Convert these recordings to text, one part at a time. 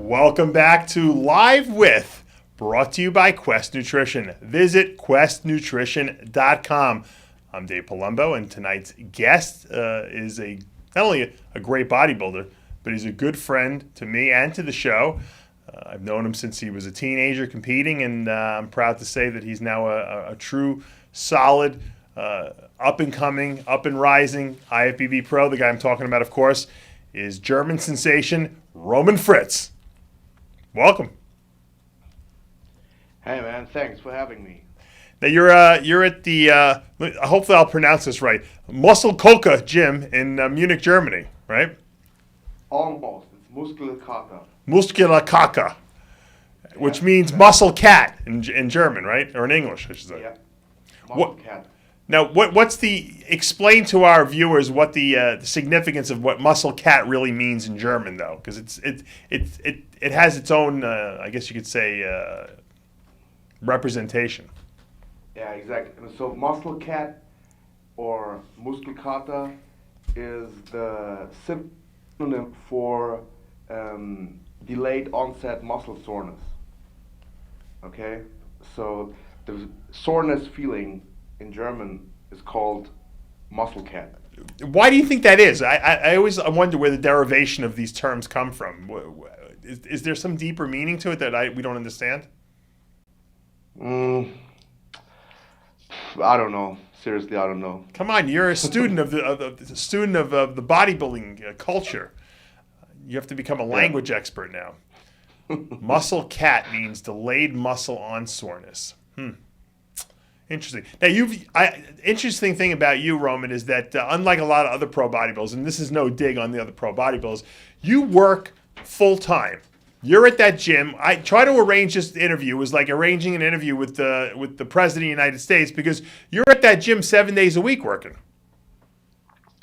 Welcome back to Live With, brought to you by Quest Nutrition. Visit questnutrition.com. I'm Dave Palumbo, and tonight's guest is not only a great bodybuilder, but he's a good friend to me and to the show. I've known him since he was a teenager competing, and I'm proud to say that he's now a true, solid, up-and-coming, up-and-rising IFBB pro. The guy I'm talking about, of course, is German sensation Roman Fritz. Welcome. Hey man, thanks for having me. Now you're at the hopefully I'll pronounce this right, Muscle Coca gym in Munich, Germany, right? Almost. It's Muskelkater. Muskelkater, which means muscle cat in German, right? Or in English, I should say. Yeah. Muscle cat. Now, explain to our viewers what the significance of what muscle cat really means in German, though, because it has its own, I guess you could say, representation. Yeah, exactly. So muscle cat or Muskelkater is the synonym for delayed onset muscle soreness. Okay, so the soreness feeling in German is called muscle cat. Why do you think that is? I always wonder where the derivation of these terms come from. Is there some deeper meaning to it that we don't understand? I don't know. Seriously, I don't know. Come on, you're a student of the bodybuilding culture. You have to become a language expert now. Muscle cat means delayed muscle on soreness. Interesting. Now, interesting thing about you, Roman, is that unlike a lot of other pro bodybuilders, and this is no dig on the other pro bodybuilders, you work full time. You're at that gym. I try to arrange this interview. It was like arranging an interview with the President of the United States, because you're at that gym 7 days a week working.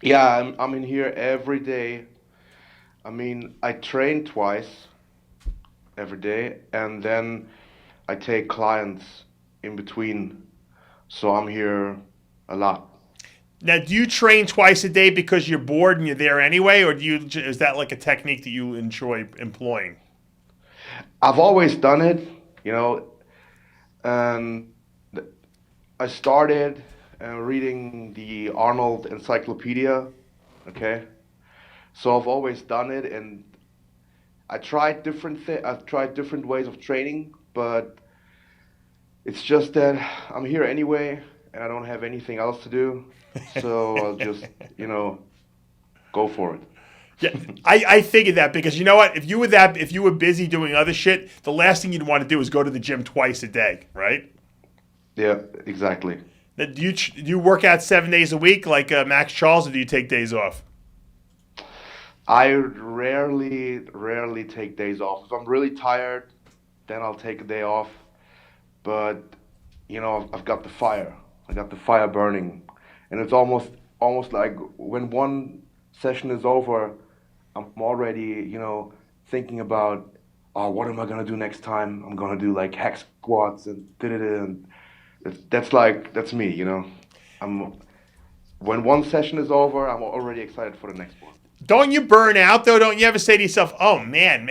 Yeah, I'm in here every day. I mean, I train twice every day, and then I take clients in between. So I'm here a lot. Now, do you train twice a day because you're bored and you're there anyway, or is that like a technique that you enjoy employing? I've always done it, you know, and I started reading the Arnold Encyclopedia, okay? So I've always done it, and I've tried different ways of training, but it's just that I'm here anyway, and I don't have anything else to do, so I'll just, go for it. Yeah, I figured that, because you know what? If you were busy doing other shit, the last thing you'd want to do is go to the gym twice a day, right? Yeah, exactly. Now, do you work out 7 days a week like Max Charles, or do you take days off? I rarely take days off. If I'm really tired, then I'll take a day off. But I've got the fire. I got the fire burning, and it's almost like when one session is over, I'm already thinking about, oh, what am I gonna do next time? I'm gonna do like hack squats and that's me. When one session is over, I'm already excited for the next one. Don't you burn out, though? Don't you ever say to yourself, "Oh man,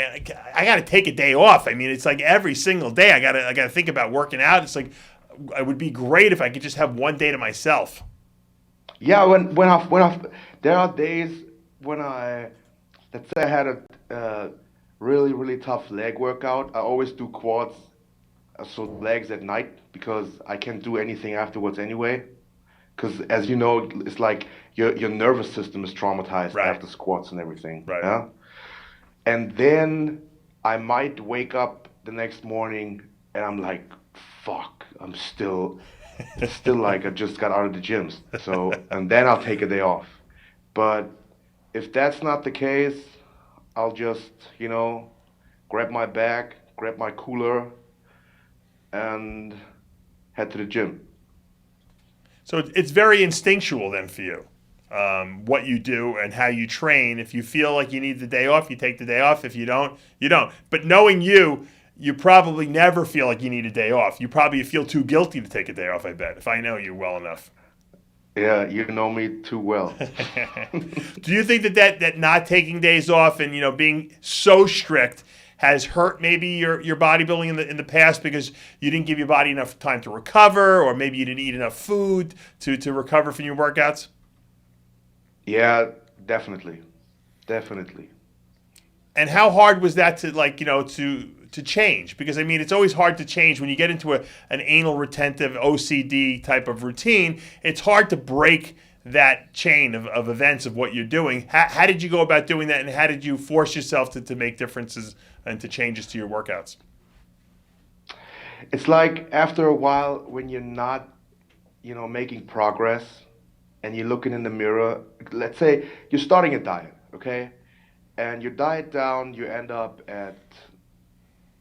I got to take a day off"? I mean, it's like every single day I gotta think about working out. It's like it would be great if I could just have one day to myself. Yeah, there are days when let's say I had a really tough leg workout. I always do quads, so legs at night, because I can't do anything afterwards anyway. Because as you know, it's like your nervous system is traumatized after squats and everything. Right. Yeah? And then I might wake up the next morning and I'm like, fuck, I'm still like I just got out of the gym. So, and then I'll take a day off. But if that's not the case, I'll just, grab my bag, grab my cooler, and head to the gym. So it's very instinctual then for you, what you do and how you train. If you feel like you need the day off, you take the day off. If you don't, you don't. But knowing you probably never feel like you need a day off. You probably feel too guilty to take a day off, I bet, if I know you well enough. Yeah, you know me too well. Do you think that not taking days off and being so strict has hurt maybe your bodybuilding in the past because you didn't give your body enough time to recover, or maybe you didn't eat enough food to recover from your workouts? Yeah, definitely. Definitely. And how hard was that to to change? Because I mean, it's always hard to change when you get into an anal retentive OCD type of routine. It's hard to break that chain of events of what you're doing. How did you go about doing that, and how did you force yourself to make differences and to changes to your workouts? It's like after a while when you're not, making progress and you're looking in the mirror, let's say you're starting a diet, okay? And your diet down, you end up at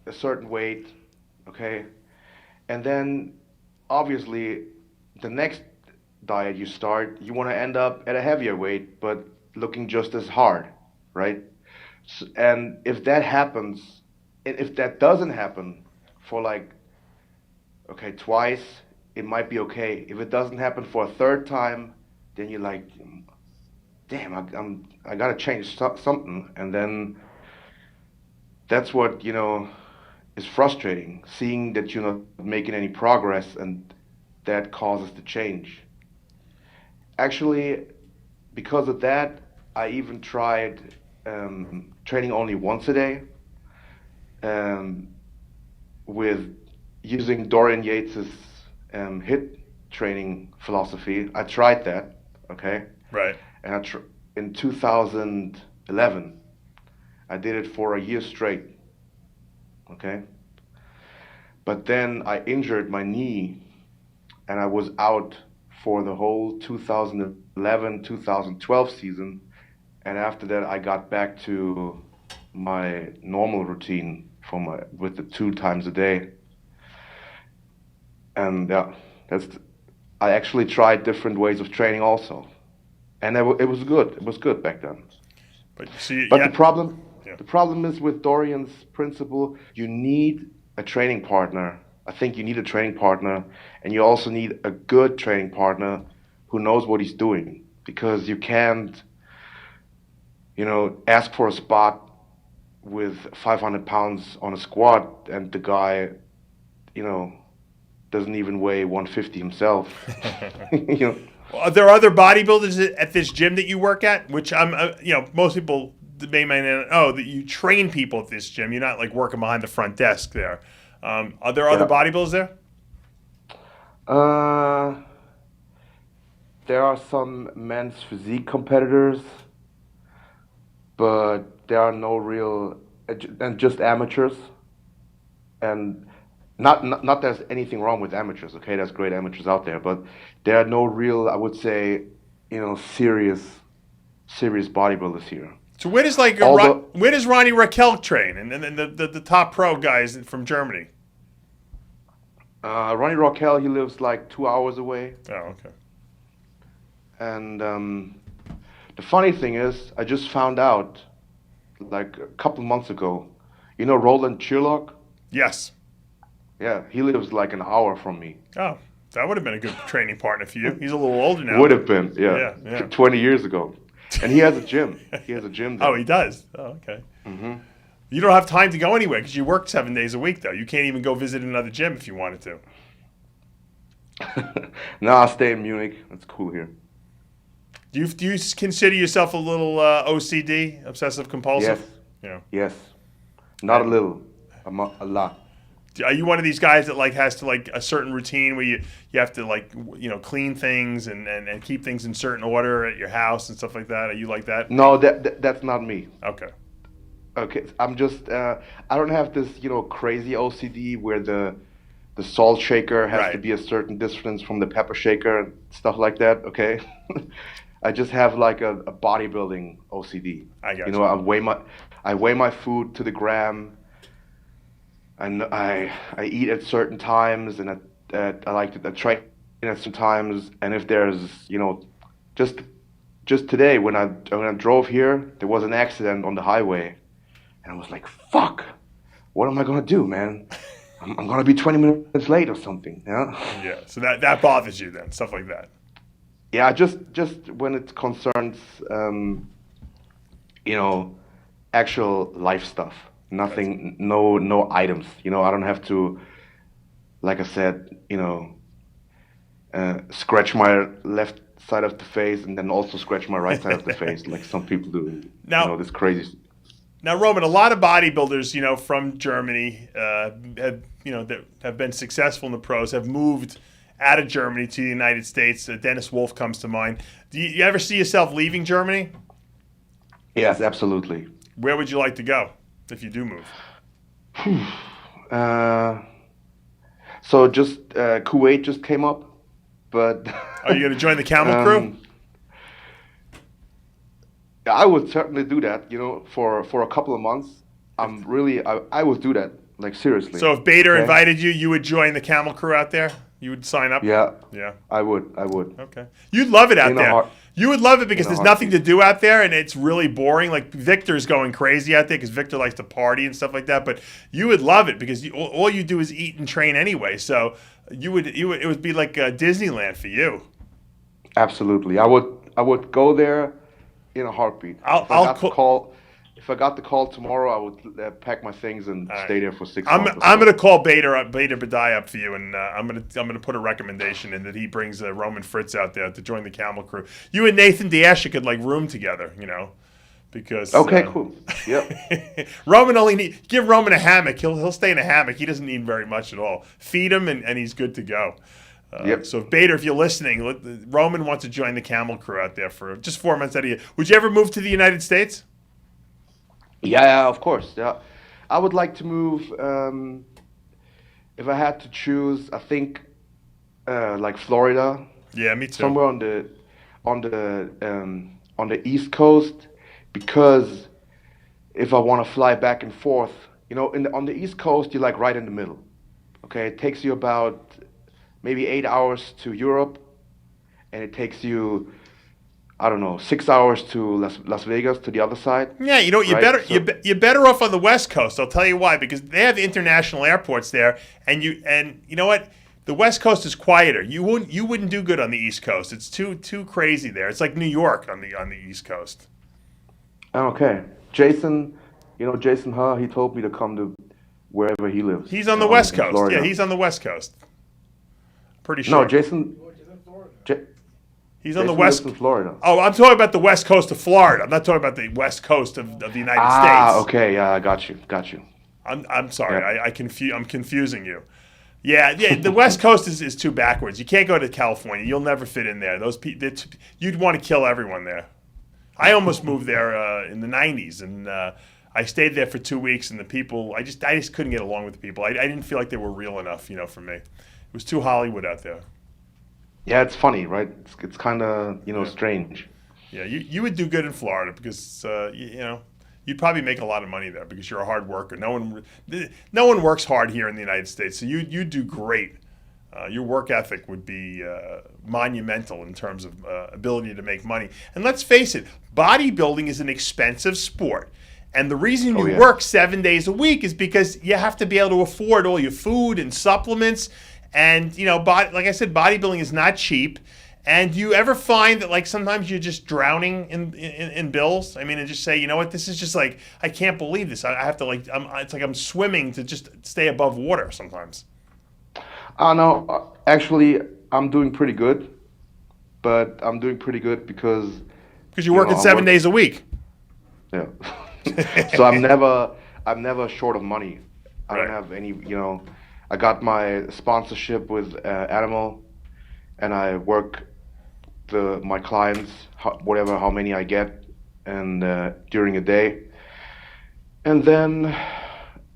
a certain weight, okay? And then obviously the next diet you start, you want to end up at a heavier weight, but looking just as hard, right? And if that happens, if that doesn't happen for twice, it might be okay. If it doesn't happen for a third time, then you're like, damn, I gotta change something. And then that's what, is frustrating, seeing that you're not making any progress, and that causes the change. Actually, because of that, I even tried training only once a day, with using Dorian Yates's HIIT training philosophy. I tried that, okay? Right. And in 2011, I did it for a year straight, okay? But then I injured my knee, and I was out for the whole 2011-2012 season. And after that, I got back to my normal routine with the 2 times a day. And yeah, I actually tried different ways of training also, and it was good. It was good back then. But see, the problem is with Dorian's principle, you need a training partner. I think you need a training partner, and you also need a good training partner who knows what he's doing, because you can't, ask for a spot with 500 pounds on a squat, and the guy, doesn't even weigh 150 himself. Are there other bodybuilders at this gym that you work at? Which most people may not know that you train people at this gym. You're not like working behind the front desk there. Are there other bodybuilders there? There are some men's physique competitors, but there are no real, and just amateurs. And not there's anything wrong with amateurs, okay? There's great amateurs out there, but there are no real, I would say, serious bodybuilders here. So where does where does Ronnie Raquel train, and the top pro guys from Germany? Ronnie Raquel, he lives like 2 hours away. Oh, okay. And the funny thing is, I just found out like a couple months ago. Roland Chirlock? Yes. Yeah, he lives like an hour from me. Oh, that would have been a good training partner for you. He's a little older now. Would have been, yeah. 20 years ago. And he has a gym. He has a gym there. Oh, he does? Oh, okay. Mm-hmm. You don't have time to go anywhere because you work 7 days a week, though. You can't even go visit another gym if you wanted to. No, I'll stay in Munich. It's cool here. Do you consider yourself a little OCD, obsessive compulsive? Yes. Yes. Not a little. A lot. Are you one of these guys that has to a certain routine where you have to clean things and keep things in certain order at your house and stuff like that? Are you like that? No, that's not me. Okay. I'm just I don't have this crazy OCD where the salt shaker has to be a certain distance from the pepper shaker and stuff like that. Okay. I just have like a bodybuilding OCD. I got you. I weigh my food to the gram. And I eat at certain times, and I like to train at some times. And if there's, just today when I drove here, there was an accident on the highway, and I was like, "Fuck, what am I gonna do, man? I'm gonna be 20 minutes late or something." Yeah. Yeah. So that bothers you then, stuff like that. Yeah, just when it concerns, actual life stuff. Nothing, no items. You know, I don't have to, like I said, you know, scratch my left side of the face and then also scratch my right side of the face, like some people do. You know, Now, this crazy. now, Roman, a lot of bodybuilders, you know, from Germany, have you know that have been successful in the pros, have moved out of Germany to the United States. Dennis Wolf comes to mind. Do you ever see yourself leaving Germany? Yes, absolutely. Where would you like to go if you do move? Uh, so just Kuwait just came up, but Are you going to join the Camel Crew? um, I would certainly do that. You know, for a couple of months, I would do that. Like seriously. So if Bader Okay. invited you, you would join the Camel Crew out there? You would sign up? Yeah, Yeah. I would. I would. Okay. You'd love it out In a there. heart- You would love it because in a there's nothing to heartbeat. do out there and it's really boring. Like Victor's going crazy out there because Victor likes to party and stuff like that. But you would love it because all you do is eat and train anyway. So it would be like Disneyland for you. Absolutely. I would go there in a heartbeat. If I got the call tomorrow, I would pack my things and right. stay there for 6 I'm months. or I'm so. gonna call Bader Badai up for you, and I'm gonna put a recommendation in that he brings Roman Fritz out there to join the Camel Crew. You and Nathan Diasha could like room together, you know, because Okay, cool. Yep. Roman give Roman a hammock. He'll stay in a hammock. He doesn't need very much at all. Feed him and he's good to go. Yep. So Bader, if you're listening, Roman wants to join the Camel Crew out there for just 4 months out of the year. Would you ever move to the United States? Yeah, of course. Yeah, I would like to move. If I had to choose, I think like Florida, Yeah, me too. somewhere on the East Coast, because if I want to fly back and forth, you know, on the East Coast, you're like right in the middle. Okay, it takes you about maybe 8 hours to Europe, and it takes you, I don't know, 6 hours to Las Vegas to the other side. Yeah, you know what? Right, so- You're better off on the West Coast. I'll tell you why. Because they have international airports there, and you know what? The West Coast is quieter. You wouldn't do good on the East Coast. It's too crazy there. It's like New York on the East Coast. Okay, Jason, you know Jason Huh? He told me to come to wherever he lives. He's on the in West Coast. Florida. Yeah, he's on the West Coast. Pretty No, sure. Jason. He's on the Jason West. lives in Florida. Oh, I'm talking about the West Coast of Florida. I'm not talking about the West Coast of the United States. Okay, yeah, I got you. I'm sorry. Yeah. I'm confusing you. Yeah. The West Coast is too backwards. You can't go to California. You'll never fit in there. Those people, you'd want to kill everyone there. I almost moved there in the '90s, and I stayed there for 2 weeks. And the people, I just couldn't get along with the people. I didn't feel like they were real enough, you know, for me. It was too Hollywood out there. Yeah, it's funny, right? It's kind of strange. Yeah, you would do good in Florida because you know you'd probably make a lot of money there because you're a hard worker. No one works hard here in the United States, so you do great. Your work ethic would be monumental in terms of ability to make money. And let's face it, bodybuilding is an expensive sport. And the reason you yeah. work 7 days a week is because you have to be able to afford all your food and supplements. And, you know, like I said, bodybuilding is not cheap. And do you ever find that, like, sometimes you're just drowning in bills? I mean, and just say, you know what, this is just like, I can't believe this. I have to, like, it's like I'm swimming to just stay above water sometimes. No, actually, I'm doing pretty good. But I'm doing pretty good because Because you're working I'm 7 days a week. Yeah. So I'm never short of money. I don't Right. have any, I got my sponsorship with Animal, and I work my clients, how many I get, and during a day, and then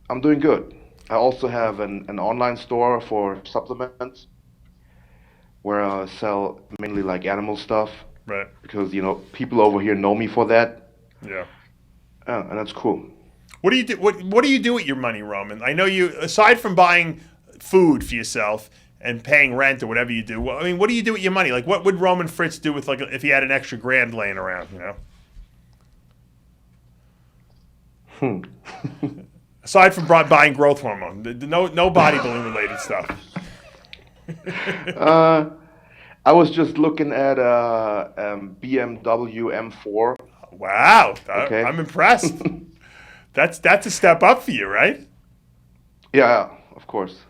I'm doing good. I also have an online store for supplements where I sell mainly like animal stuff Right. because people over here know me for that, Yeah. and that's cool. What do you do? What do you do with your money, Roman? I know you, aside from buying food for yourself and paying rent or whatever you do. I mean, what do you do with your money? Like, what would Roman Fritz do with, like, if he had an extra grand laying around? You know. Aside from buying growth hormone, no bodybuilding related stuff. I was just looking at a BMW M4. Wow, Okay. I'm impressed. That's a step up for you, right? Yeah, of course.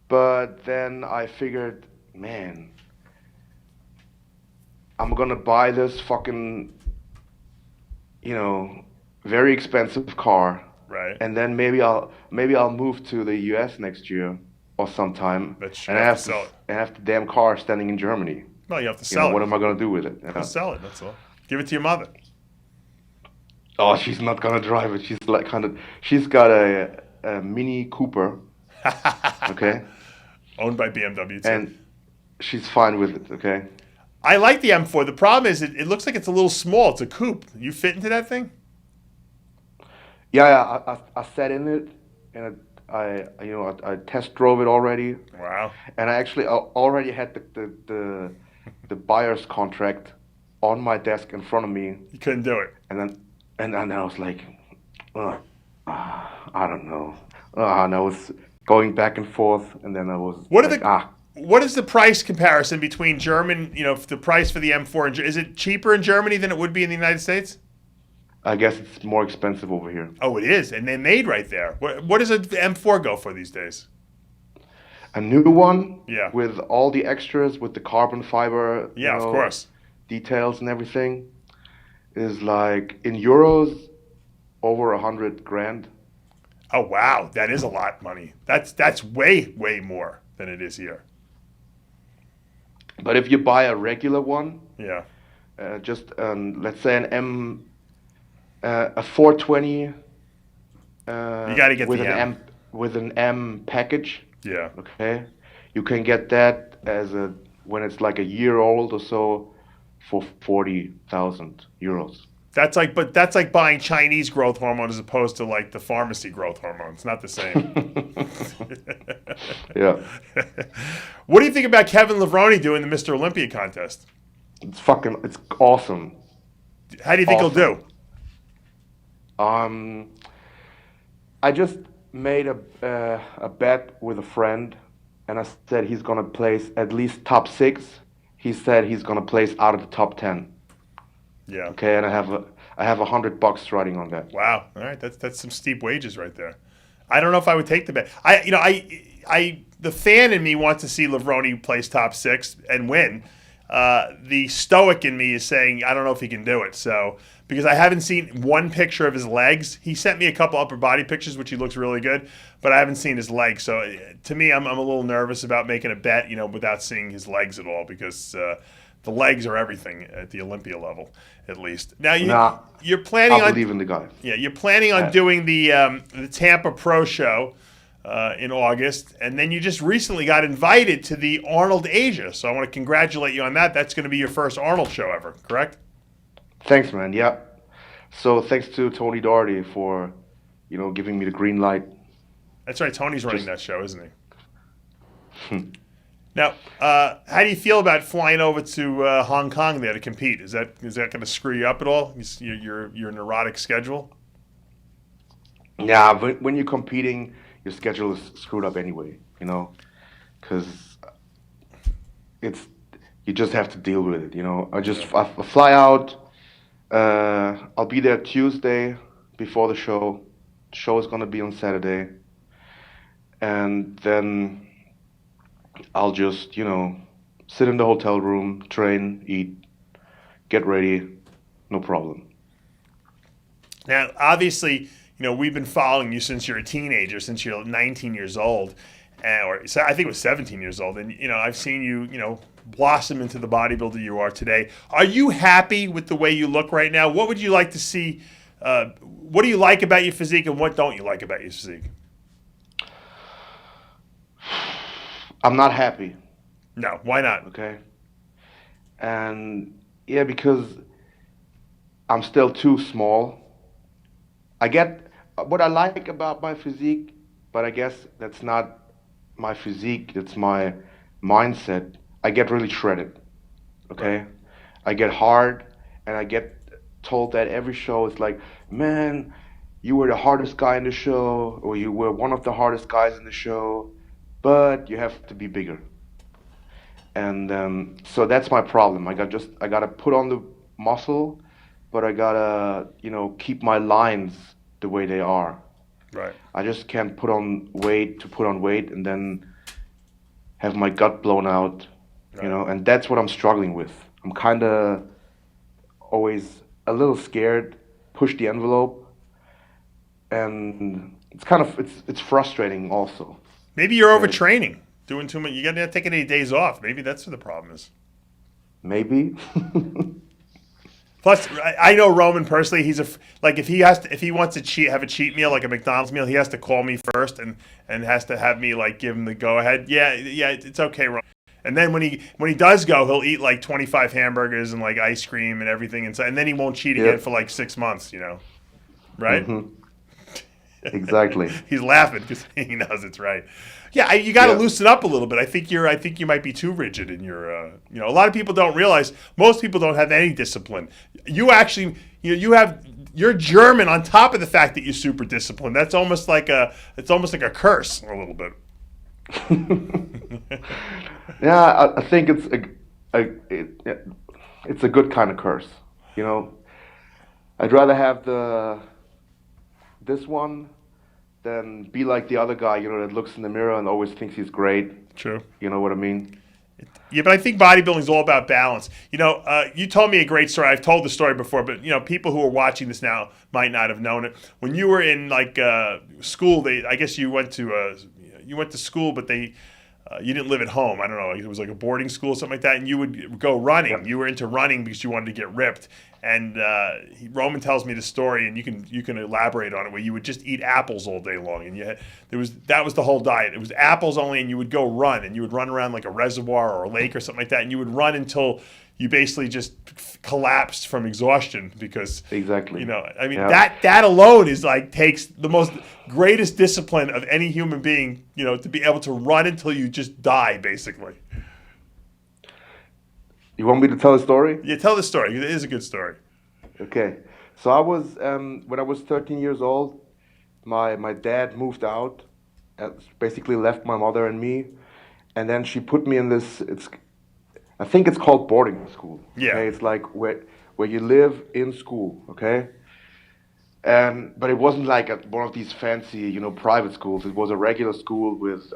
But then I figured, man, I'm gonna buy this fucking, you know, very expensive car, Right. and then maybe I'll move to the U.S. next year or sometime, But you and have to sell it. I have the damn car standing in Germany. No, you have to You know, sell what it. am I gonna do with it? Just sell it. That's all. Give it to your mother. Oh, she's not gonna drive it. She's got a Mini Cooper, okay, Owned by BMW too. and she's fine with it, okay. I like the M4. The problem is it looks like it's a little small. It's a coupe. You fit into that thing? Yeah, I sat in it, and I test drove it already, Wow. and I already had the buyer's contract on my desk in front of me, You couldn't do it. and then I was like, I don't know, and I was going back and forth, and then I was What are like, the what is the price comparison between German, the price for the M4 and is it cheaper in Germany than it would be in the United States? I guess it's more expensive over here. Oh, it is. And they're made right there. What does an M4 go for these days? A new one, Yeah. with all the extras, with the carbon fiber, Yeah, of course. details and everything, is like in euros over 100 grand. Oh, wow. That is a lot of money. That's way, way more than it is here. But if you buy a regular one, Yeah. just let's say a 420 You got to get with the an M. with an M package, Yeah. okay, you can get that when it's like a year old or so for 40,000 euros. That's like buying Chinese growth hormone as opposed to like the pharmacy growth hormone. It's not the same. Yeah, What do you think about Kevin Levrone doing the Mr. Olympia contest? it's awesome. How do you think he'll do? I just made a bet with a friend, and I said he's gonna place at least top 6. He said he's gonna place out of the top 10. Yeah. Okay, and I have $100 riding on that. Wow. All right. That's some steep wages right there. I don't know if I would take the bet. The fan in me wants to see Levrone place top 6 and win. The stoic in me is saying I don't know if he can do it. So because I haven't seen one picture of his legs, he sent me a couple upper body pictures, which he looks really good, but I haven't seen his legs. So to me, I'm a little nervous about making a bet, without seeing his legs at all, because the legs are everything at the Olympia level, at least. Now you're planning I on believe in the guy. yeah, you're planning on doing the Tampa Pro Show in August, and then you just recently got invited to the Arnold Asia. So I want to congratulate you on that. That's going to be your first Arnold show ever, correct? Thanks, man. Yeah. So thanks to Tony Doherty for, giving me the green light. That's right. Tony's running that show, isn't he? Now, how do you feel about flying over to Hong Kong there to compete? Is that going to screw you up at all? Your neurotic schedule? Yeah, but when you're competing, your schedule is screwed up anyway, because you just have to deal with it, I fly out. I'll be there Tuesday before the show. The show is gonna be on Saturday, and then I'll just, sit in the hotel room, train, eat, get ready, no problem. Now, obviously, we've been following you since you're a teenager, since you're 19 years old, or I think it was 17 years old, and I've seen you, blossom into the bodybuilder you are today. Are you happy with the way you look right now? What would you like to see? What do you like about your physique, and what don't you like about your physique? I'm not happy. No, why not? Okay. And yeah, because I'm still too small. I get what I like about my physique, but I guess that's not my physique, it's my mindset. I get really shredded. Okay? Right. I get hard, and I get told that every show is like, man, you were the hardest guy in the show, or you were one of the hardest guys in the show, but you have to be bigger. And so that's my problem. I gotta put on the muscle, but I gotta keep my lines the way they are. Right. I just can't put on weight and then have my gut blown out, Right. and that's what I'm struggling with. I'm kind of always a little scared, push the envelope, and it's frustrating also. Maybe you're Okay, overtraining, doing too much. You got to take any days off. Maybe that's what the problem is. maybe. Plus, I know Roman personally. He's like if he wants to have a cheat meal like a McDonald's meal, he has to call me first and has to have me like give him the go ahead. Yeah, it's okay, Roman. And then when he does go, he'll eat like 25 hamburgers and like ice cream and everything, and then he won't cheat again Yep. for like 6 months. Right? Hmm. Exactly. He's laughing because he knows it's right. Yeah, you got to Yeah. loosen up a little bit. I think you might be too rigid in your. A lot of people don't realize. Most people don't have any discipline. You actually, you're German on top of the fact that you're super disciplined. That's almost like it's almost like a curse a little bit. Yeah, I think it's a good kind of curse. I'd rather have this one than be like the other guy, that looks in the mirror and always thinks he's great. True. You know what I mean? Yeah, but I think bodybuilding is all about balance. You told me a great story. I've told the story before, but people who are watching this now might not have known it. When you were in like school, I guess you went to school, but you didn't live at home. I don't know. It was like a boarding school or something like that, and you would go running. Yeah. You were into running because you wanted to get ripped. And Roman tells me the story, and you can elaborate on it. Where you would just eat apples all day long, and that was the whole diet. It was apples only, and you would go run, and you would run around like a reservoir or a lake or something like that, and you would run until you basically just collapsed from exhaustion because Exactly. I mean Yeah. that alone is like takes the most greatest discipline of any human being, to be able to run until you just die basically. You want me to tell a story? Yeah, tell the story. It is a good story. Okay. So I was when I was 13 years old, my dad moved out, basically left my mother and me, and then she put me in this. I think it's called boarding school. Yeah. Okay? It's like where you live in school. Okay. But it wasn't like one of these fancy, private schools. It was a regular school with,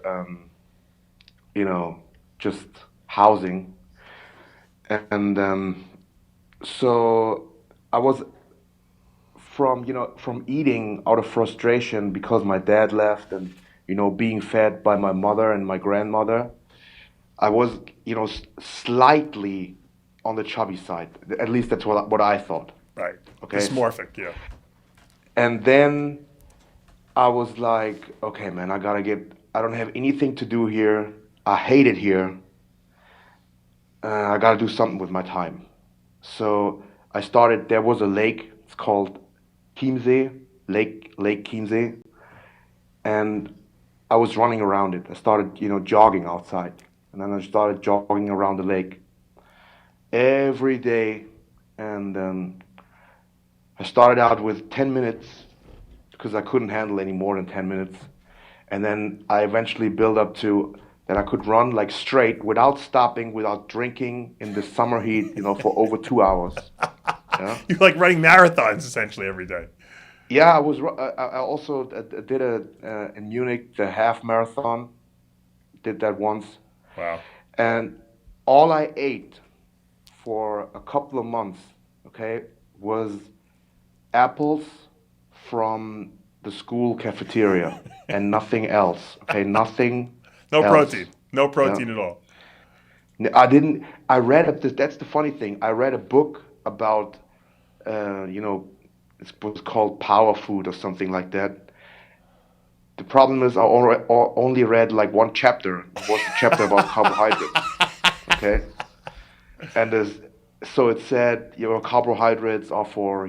just housing. And so I was from eating out of frustration because my dad left and, being fed by my mother and my grandmother. I was, slightly on the chubby side. At least that's what I thought. Right. Okay. Dysmorphic, yeah. And then I was like, okay, man, I don't have anything to do here. I hate it here. I gotta do something with my time. So there was a lake, it's called Chiemsee, Lake Chiemsee. And I was running around it. I started, jogging outside. And then I started jogging around the lake every day. And I started out with 10 minutes because I couldn't handle any more than 10 minutes. And then I eventually built up to that I could run like straight without stopping, without drinking in the summer heat, for over 2 hours. Yeah. You're like running marathons essentially every day. Yeah, I also did in Munich the half marathon. Did that once. Wow. And all I ate for a couple of months, okay, was apples from the school cafeteria and nothing else. Okay, nothing. No else. protein. No protein at all. That's the funny thing. I read a book about, it was called Power Food or something like that. The problem is I only read like one chapter. It was a chapter about carbohydrates. Okay? And so it said, carbohydrates are for,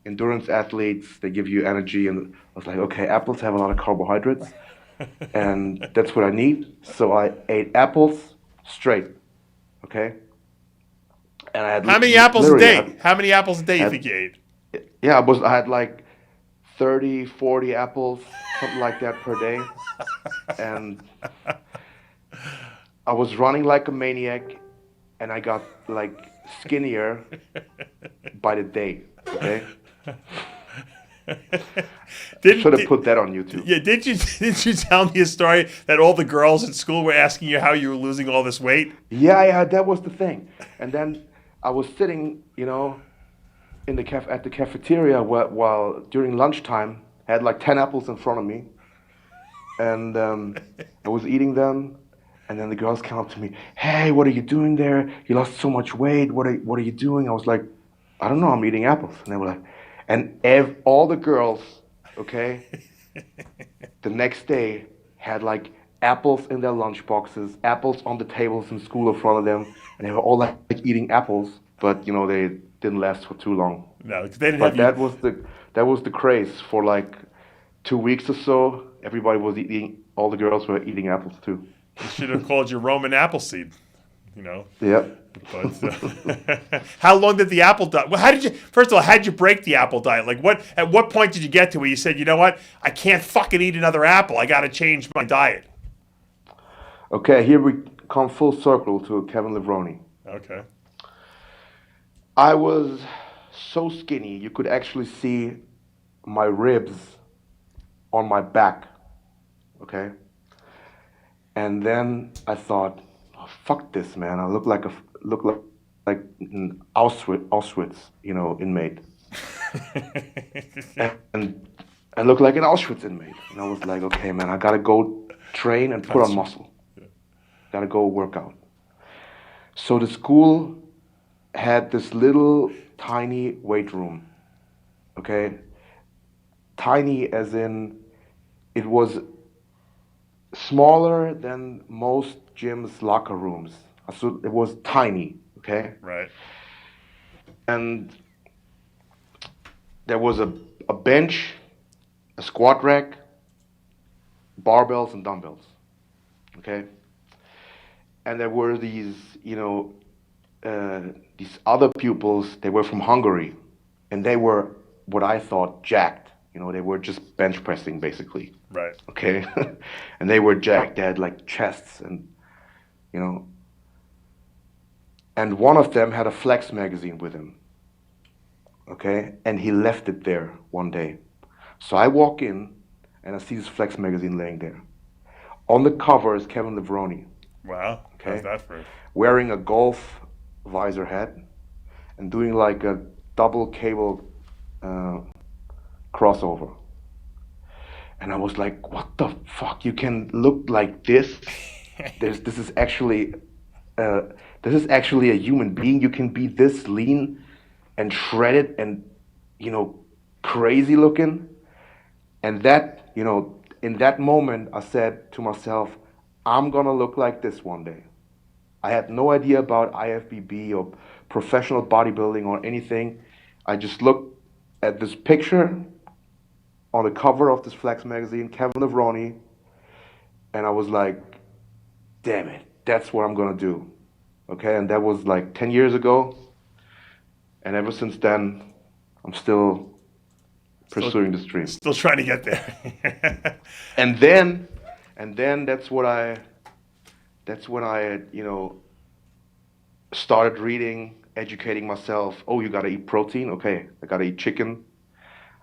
endurance athletes. They give you energy. And I was like, okay, apples have a lot of carbohydrates. And that's what I need. So I ate apples straight. Okay? And I had How many apples a literally, day? How many apples a day you had- think you ate? Yeah, I had like 30, 40 apples, something like that per day. And I was running like a maniac, and I got like skinnier by the day. Okay. Should have put that on YouTube. Yeah, did you tell me a story that all the girls at school were asking you how you were losing all this weight? Yeah, that was the thing. And then I was sitting, in the at the cafeteria while during lunchtime, I had like 10 apples in front of me, and I was eating them. And then the girls came up to me, "Hey, what are you doing there? You lost so much weight. What are you doing?" I was like, "I don't know. I'm eating apples." And they were like, and all the girls, okay, the next day had like apples in their lunch boxes, apples on the tables in school in front of them, and they were all like eating apples. But they didn't last for too long. No, because they didn't But have that was the craze for like 2 weeks or so. Everybody was eating. All the girls were eating apples too. You should have called you Roman Appleseed. Yeah. But how long did the apple diet? Well, first of all, how did you break the apple diet? Like at what point did you get to where you said, you know what, I can't fucking eat another apple. I got to change my diet. Okay, here we come full circle to Kevin Levrone. Okay. I was so skinny, you could actually see my ribs on my back. Okay. And then I thought, oh, fuck this, man. I look like an Auschwitz, inmate. and I look like an Auschwitz inmate. And I was like, okay, man, I gotta go train and put on muscle. Gotta go work out. So the school had this little tiny weight room. Okay? Tiny as in it was smaller than most gyms' locker rooms. So it was tiny, okay? Right. And there was a bench, a squat rack, barbells and dumbbells, okay? And there were these, these other pupils, they were from Hungary, and they were what I thought jacked. They were just bench pressing, basically. Right. Okay? And they were jacked. They had like chests and, and one of them had a Flex magazine with him. Okay? And he left it there one day. So I walk in and I see this Flex magazine laying there. On the cover is Kevin Levrone. Wow. Okay? How's that for? Wearing a golf visor hat and doing like a double cable crossover. And I was like, what the fuck? You can look like this? This is actually a human being. You can be this lean and shredded and, crazy looking. And that, in that moment, I said to myself, I'm gonna look like this one day. I had no idea about IFBB or professional bodybuilding or anything. I just looked at this picture on the cover of this Flex magazine, Kevin Levrone, and I was like, damn it, that's what I'm gonna do. Okay, and that was like 10 years ago, and ever since then, I'm still pursuing this dream. Still trying to get there. and then that's when I, started reading, educating myself. Oh, you gotta eat protein? Okay, I gotta eat chicken.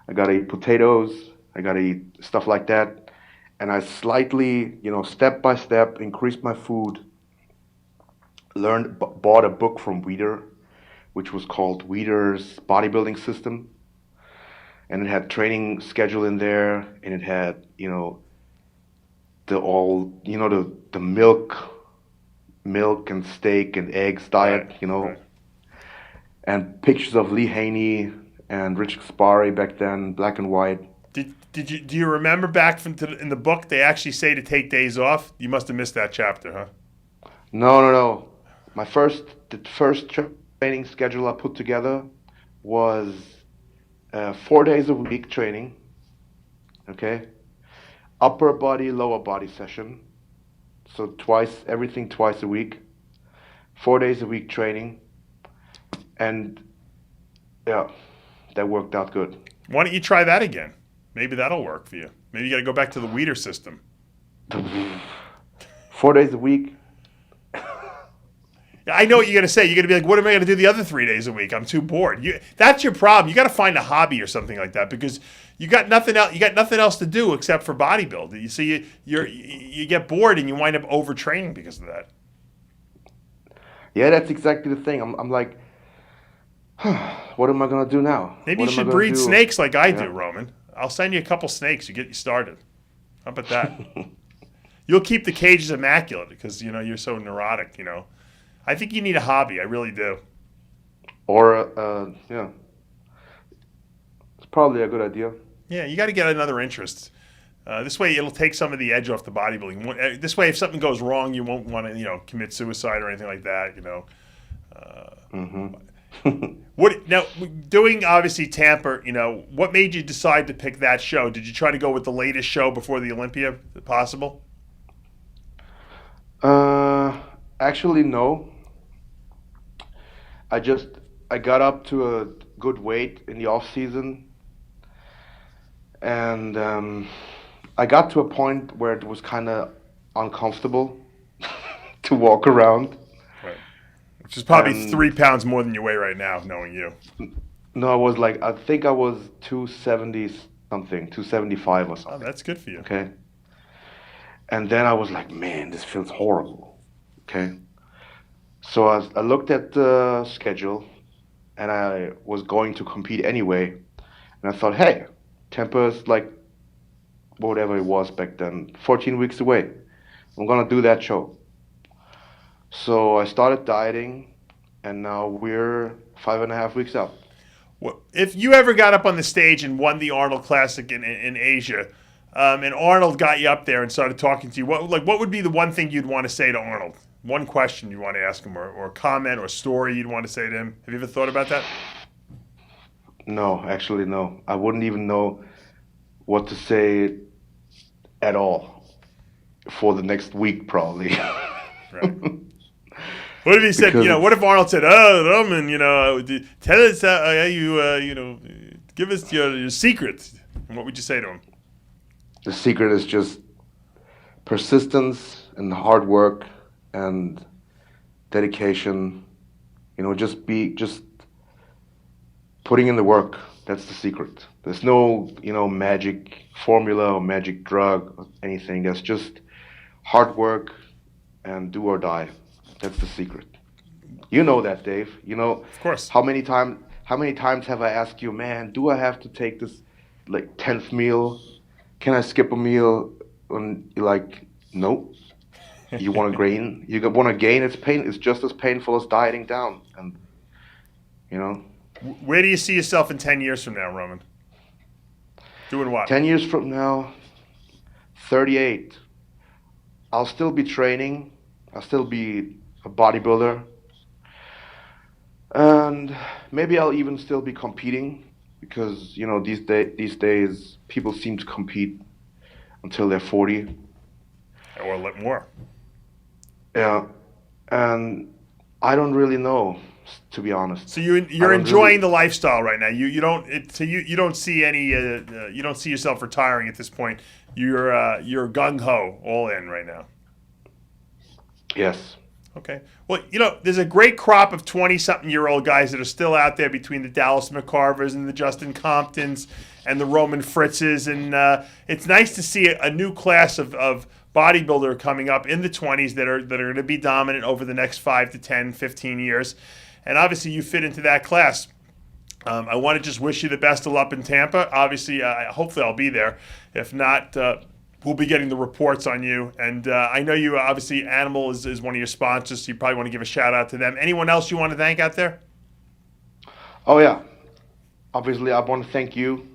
I gotta eat potatoes. I gotta eat stuff like that. And I slightly, step by step, increased my food. Bought a book from Weider, which was called Weider's Bodybuilding System. And it had training schedule in there, and it had, the milk and steak and eggs diet, Right. and pictures of Lee Haney and Rich Gaspari back then, black and white. Do you remember back in the book they actually say to take days off? You must have missed that chapter, huh? No. The first training schedule I put together was 4 days a week training. Okay, upper body, lower body session. So everything twice a week. 4 days a week training, and yeah, that worked out good. Why don't you try that again? Maybe that'll work for you. Maybe you got to go back to the Weider system. 4 days a week. I know what you're going to say. You're going to be like, what am I going to do the other 3 days a week? I'm too bored. That's your problem. You got to find a hobby or something like that because you got nothing else. You got nothing else to do except for bodybuilding. You see, you get bored and you wind up overtraining because of that. Yeah, that's exactly the thing. I'm like, what am I going to do now? Maybe you should breed snakes like I do, Roman. I'll send you a couple snakes. You get you started. How about that? You'll keep the cages immaculate because, you're so neurotic, I think you need a hobby. I really do. Or, yeah. It's probably a good idea. Yeah, you got to get another interest. This way, it'll take some of the edge off the bodybuilding. This way, if something goes wrong, you won't want to, commit suicide or anything like that, What now? Doing obviously Tampa, what made you decide to pick that show? Did you try to go with the latest show before the Olympia, if possible? Actually, no. I got up to a good weight in the off season, and I got to a point where it was kind of uncomfortable to walk around. Right. Which is probably 3 pounds more than you weigh right now, knowing you. No, I think I was 270 something, 275 or something. Oh, that's good for you. Okay. And then I was like, man, this feels horrible. Okay. So I looked at the schedule, and I was going to compete anyway. And I thought, hey, Tampa's like whatever it was back then, 14 weeks away. I'm going to do that show. So I started dieting, and now we're 5.5 weeks out. Well, if you ever got up on the stage and won the Arnold Classic in Asia, and Arnold got you up there and started talking to you, what would be the one thing you'd want to say to Arnold? One question you'd want to ask him, or a comment or story you'd want to say to him? Have you ever thought about that? No, actually, no. I wouldn't even know what to say at all for the next week, probably. Right. What if he said, what if Arnold said, oh, Roman, tell us how you, give us your secret. And what would you say to him? The secret is just persistence and hard work and dedication. Just putting in the work. That's the secret. There's no, magic formula or magic drug or anything. That's just hard work and do or die. That's the secret. You know that, Dave. Of course. How many times have I asked you, man, do I have to take this 10th meal? Can I skip a meal? And you're like, nope. You want to gain? You want to gain? It's just as painful as dieting down. And Where do you see yourself in 10 years from now, Roman? Doing what? 10 years from now, 38. I'll still be training. I'll still be a bodybuilder. And maybe I'll even still be competing because, these days people seem to compete until they're 40. Or a lot more. Yeah. And I don't really know, to be honest. So you're enjoying the lifestyle right now. You don't see any you don't see yourself retiring at this point. You're gung ho, all in right now. Yes. Okay. Well, there's a great crop of 20-something-year-old guys that are still out there between the Dallas McCarvers and the Justin Comptons and the Roman Fritzes, and it's nice to see a new class of bodybuilder coming up in the 20s that are going to be dominant over the next 5 to 10, 15 years. And obviously you fit into that class. I want to just wish you the best of luck in Tampa. Obviously, hopefully I'll be there. If not, we'll be getting the reports on you. And I know you, obviously, Animal is one of your sponsors, so you probably want to give a shout-out to them. Anyone else you want to thank out there? Oh, yeah. Obviously, I want to thank you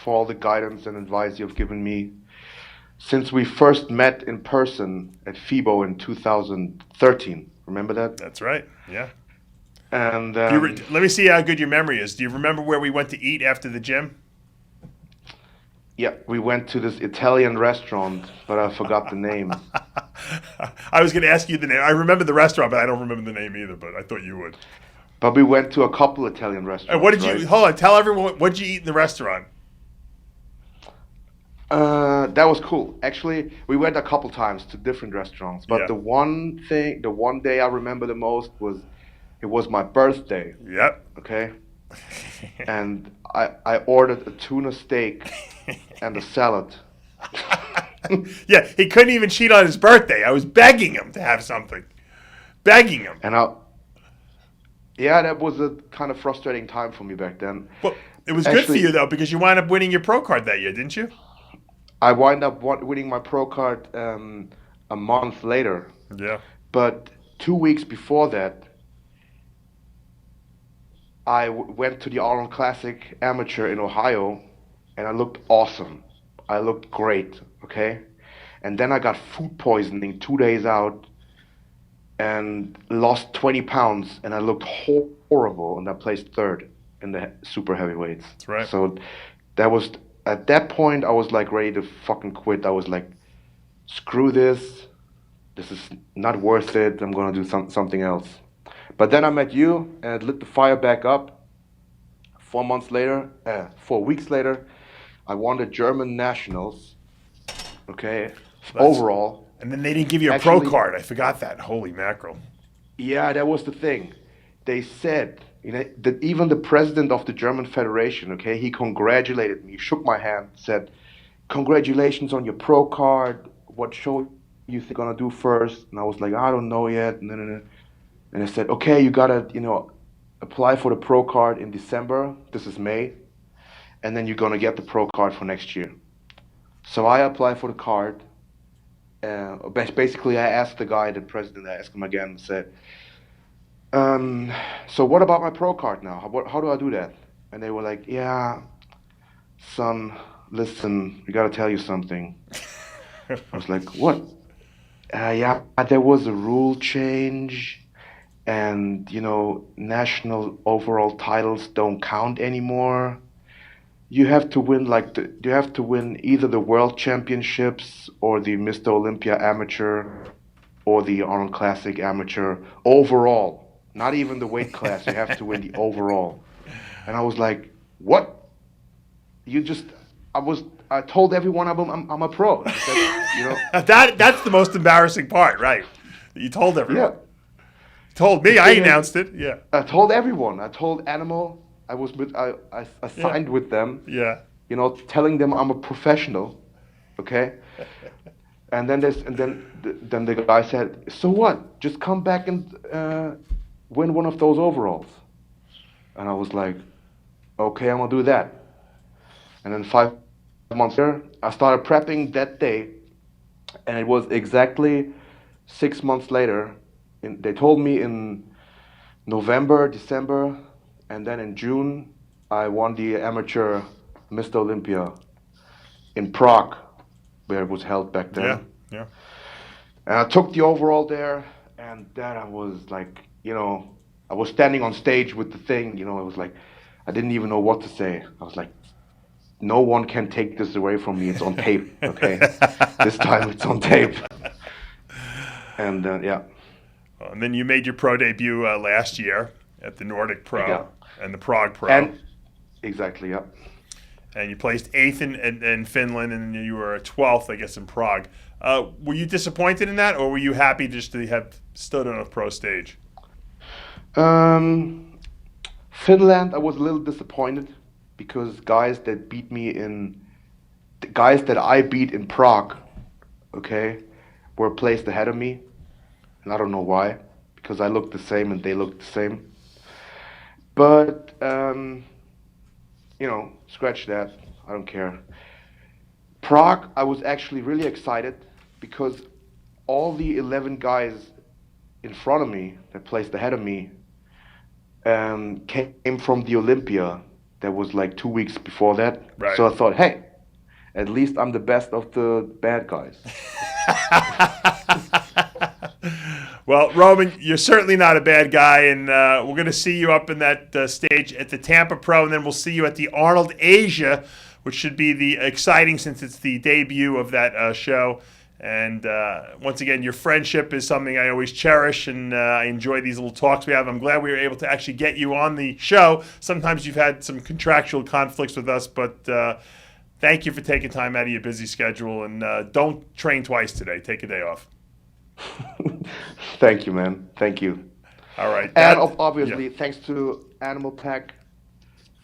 for all the guidance and advice you've given me since we first met in person at FIBO in 2013. Remember that? That's right, yeah. And let me see how good your memory is. Do you remember where we went to eat after the gym? Yeah, we went to this Italian restaurant, but I forgot the name. I was going to ask you the name. I remember the restaurant, but I don't remember the name either, but I thought you would. But we went to a couple Italian restaurants. What did you, hold on, tell everyone, what did you eat in the restaurant? That was cool. Actually, we went a couple times to different restaurants, but Yeah. the one day I remember the most was it was my birthday. Yep. Okay, and I ordered a tuna steak and a salad. Yeah, he couldn't even cheat on his birthday. I was begging him to have something. Begging him. And yeah, that was a kind of frustrating time for me back then. Well, it was good for Actually, you, though, because you wound up winning your pro card that year, didn't you? I wind up winning my pro card a month later. Yeah. But 2 weeks before that, went to the Arnold Classic Amateur in Ohio, and I looked awesome. I looked great, okay? And then I got food poisoning 2 days out and lost 20 pounds, and I looked horrible, and I placed third in the super heavyweights. That's right. So that was, at that point, I was like ready to fucking quit. I was like, screw this. This is not worth it. I'm going to do something else. But then I met you, and it lit the fire back up. 4 weeks later, I won the German nationals. Okay, overall. And then they didn't give you a pro Actually, card. I forgot that. Holy mackerel. yeah, that was the thing. They said, that even the president of the German Federation, okay, he congratulated me, shook my hand, said, "Congratulations on your pro card. What show you think gonna do first?" And I was like, "I don't know yet." And they said, "Okay, you gotta, apply for the pro card in December. This is May, and then you're gonna get the pro card for next year." So I applied for the card. Basically, I asked the guy, the president, I asked him again and said, "So what about my pro card now? How do I do that?" And they were like, "Yeah, son, listen, we gotta tell you something." I was like, "What?" Yeah, there was a rule change, and national overall titles don't count anymore. You have to win you have to win either the World Championships or the Mr. Olympia Amateur or the Arnold Classic Amateur overall. Not even the weight class. You have to win the overall. And I was like, "What? I told everyone I'm a pro." I said, That's the most embarrassing part, right? You told everyone. yeah. You told me. The I thing is, announced it. Yeah. I told everyone. I told Animal. I signed with them. Yeah. Telling them I'm a professional. Okay. And then then the guy said, "So what? Just come back and win one of those overalls." And I was like, "Okay, I'm gonna do that." And then 5 months later, I started prepping that day, and it was exactly 6 months later. They told me in November, December, and then in June, I won the amateur Mr. Olympia in Prague, where it was held back then. Yeah. Yeah. And I took the overall there, and then I was like, I was standing on stage with the thing, it was like, I didn't even know what to say. I was like, no one can take this away from me. It's on tape, okay? This time it's on tape. And yeah. And then you made your pro debut last year at the Nordic Pro Yeah. and the Prague Pro. And exactly, yeah. And you placed 8th in Finland, and you were 12th, I guess, in Prague. Were you disappointed in that, or were you happy just to have stood on a pro stage? Finland, I was a little disappointed because the guys that I beat in Prague, okay, were placed ahead of me. And I don't know why, because I looked the same and they looked the same. But, scratch that. I don't care. Prague, I was actually really excited because all the 11 guys in front of me that placed ahead of me came from the Olympia that was like 2 weeks before that. Right. So I thought, hey, at least I'm the best of the bad guys. Well, Roman, you're certainly not a bad guy, and we're going to see you up in that stage at the Tampa Pro, and then we'll see you at the Arnold Asia, which should be the exciting since it's the debut of that show. And once again, your friendship is something I always cherish, and I enjoy these little talks we have. I'm glad we were able to actually get you on the show. Sometimes you've had some contractual conflicts with us, but thank you for taking time out of your busy schedule, and don't train twice today. Take a day off. Thank you, man. Thank you. All right. And obviously, thanks to Animal Pack.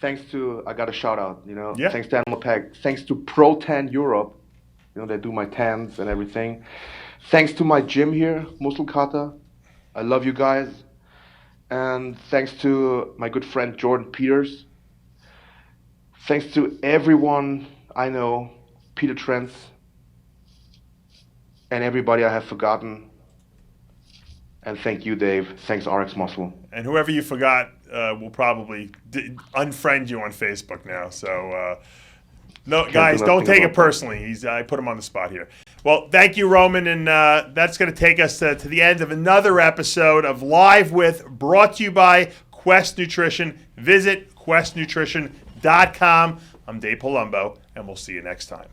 Thanks to, I got a shout out, thanks to Animal Pack. Thanks to Pro Tan Europe. They do my tans and everything. Thanks to my gym here, Muscle Kata. I love you guys. And thanks to my good friend Jordan Peters. Thanks to everyone I know, Peter Trentz, and everybody I have forgotten. And thank you, Dave. Thanks, RxMuscle. And whoever you forgot will probably unfriend you on Facebook now. So, no, guys, don't take it personally. I put him on the spot here. Well, thank you, Roman. And that's going to take us to the end of another episode of Live With, brought to you by Quest Nutrition. Visit questnutrition.com. I'm Dave Palumbo, and we'll see you next time.